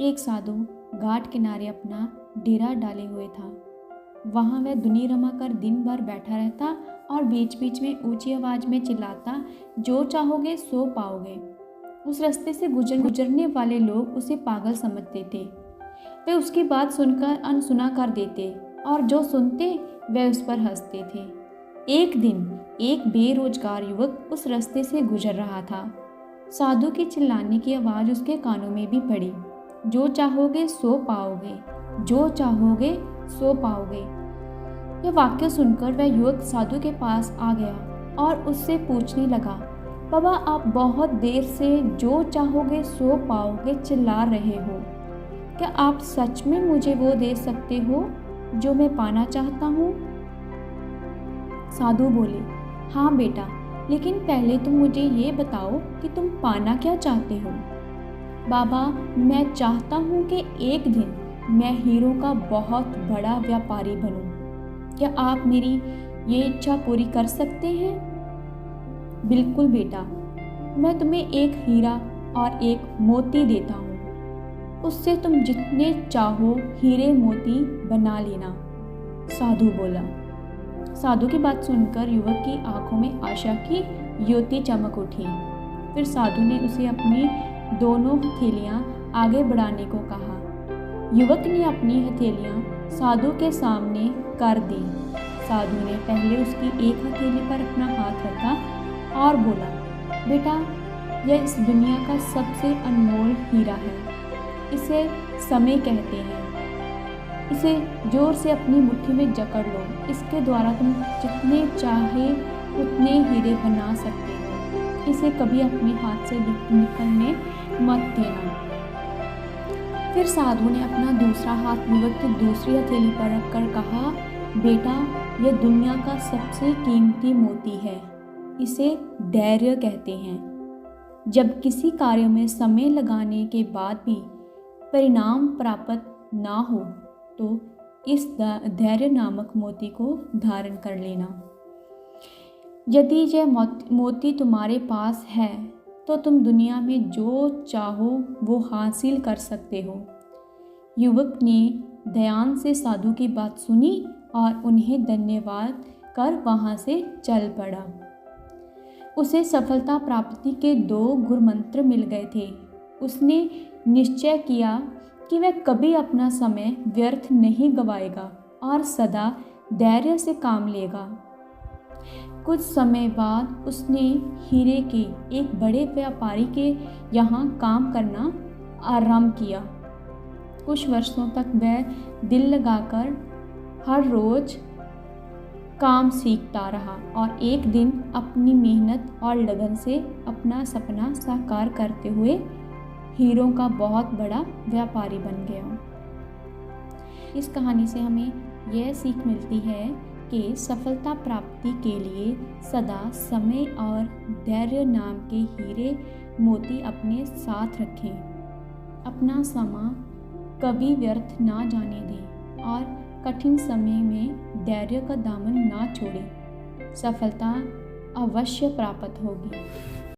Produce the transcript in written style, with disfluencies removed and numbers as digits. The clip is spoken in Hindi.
एक साधु घाट किनारे अपना डेरा डाले हुए था। वहाँ वह धुनी रमा कर दिन भर बैठा रहता और बीच बीच में ऊंची आवाज में चिल्लाता, जो चाहोगे सो पाओगे। उस रास्ते से गुजरने वाले लोग उसे पागल समझते थे। वे उसकी बात सुनकर अनसुना कर देते और जो सुनते वे उस पर हंसते थे। एक दिन एक बेरोजगार युवक उस रास्ते से गुजर रहा था। साधु के चिल्लाने की आवाज़ उसके कानों में भी पड़ी, जो चाहोगे सो पाओगे, जो चाहोगे सो पाओगे। यह वाक्य सुनकर वह युवक साधु के पास आ गया और उससे पूछने लगा, बाबा आप बहुत देर से जो चाहोगे सो पाओगे चिल्ला रहे हो, क्या आप सच में मुझे वो दे सकते हो जो मैं पाना चाहता हूँ? साधु बोले, हाँ बेटा, लेकिन पहले तुम मुझे ये बताओ कि तुम पाना क्या चाहते हो? बाबा मैं चाहता हूँ कि एक दिन मैं हीरों का बहुत बड़ा व्यापारी बनूं। क्या आप मेरी ये इच्छा पूरी कर सकते हैं? बिल्कुल बेटा, मैं तुम्हें एक हीरा और एक मोती देता हूँ, उससे तुम जितने चाहो हीरे मोती बना लेना। साधु बोला। साधु की बात सुनकर युवक की आंखों में आशा की ज्योति चमक उठी। फिर साधु ने उसे अपनी दोनों हथेलियां आगे बढ़ाने को कहा। युवक ने अपनी हथेलियां साधु के सामने कर दी। साधु ने पहले उसकी एक हथेली पर अपना हाथ रखा और बोला, बेटा यह इस दुनिया का सबसे अनमोल हीरा है, इसे समय कहते हैं। इसे जोर से अपनी मुट्ठी में जकड़ लो, इसके द्वारा तुम जितने चाहे उतने हीरे बना सकते हो। इसे कभी अपने हाथ से निकलने मत देना। फिर साधु ने अपना दूसरा हाथ युवक की दूसरी हथेली पर रखकर कहा, बेटा यह दुनिया का सबसे कीमती मोती है, इसे धैर्य कहते हैं। जब किसी कार्य में समय लगाने के बाद भी परिणाम प्राप्त ना हो तो इस धैर्य नामक मोती को धारण कर लेना। यदि यह मोती तुम्हारे पास है तो तुम दुनिया में जो चाहो वो हासिल कर सकते हो। युवक ने ध्यान से साधु की बात सुनी और उन्हें धन्यवाद कर वहाँ से चल पड़ा। उसे सफलता प्राप्ति के 2 गुरमंत्र मिल गए थे। उसने निश्चय किया कि वह कभी अपना समय व्यर्थ नहीं गवाएगा और सदा धैर्य से काम लेगा। कुछ समय बाद उसने हीरे के एक बड़े व्यापारी के यहाँ काम करना आरंभ किया। कुछ वर्षों तक वह दिल लगाकर हर रोज काम सीखता रहा और एक दिन अपनी मेहनत और लगन से अपना सपना साकार करते हुए हीरों का बहुत बड़ा व्यापारी बन गया। इस कहानी से हमें यह सीख मिलती है कि सफलता प्राप्ति के लिए सदा समय और धैर्य नाम के हीरे मोती अपने साथ रखें। अपना समय कभी व्यर्थ ना जाने दें और कठिन समय में धैर्य का दामन ना छोड़ें। सफलता अवश्य प्राप्त होगी।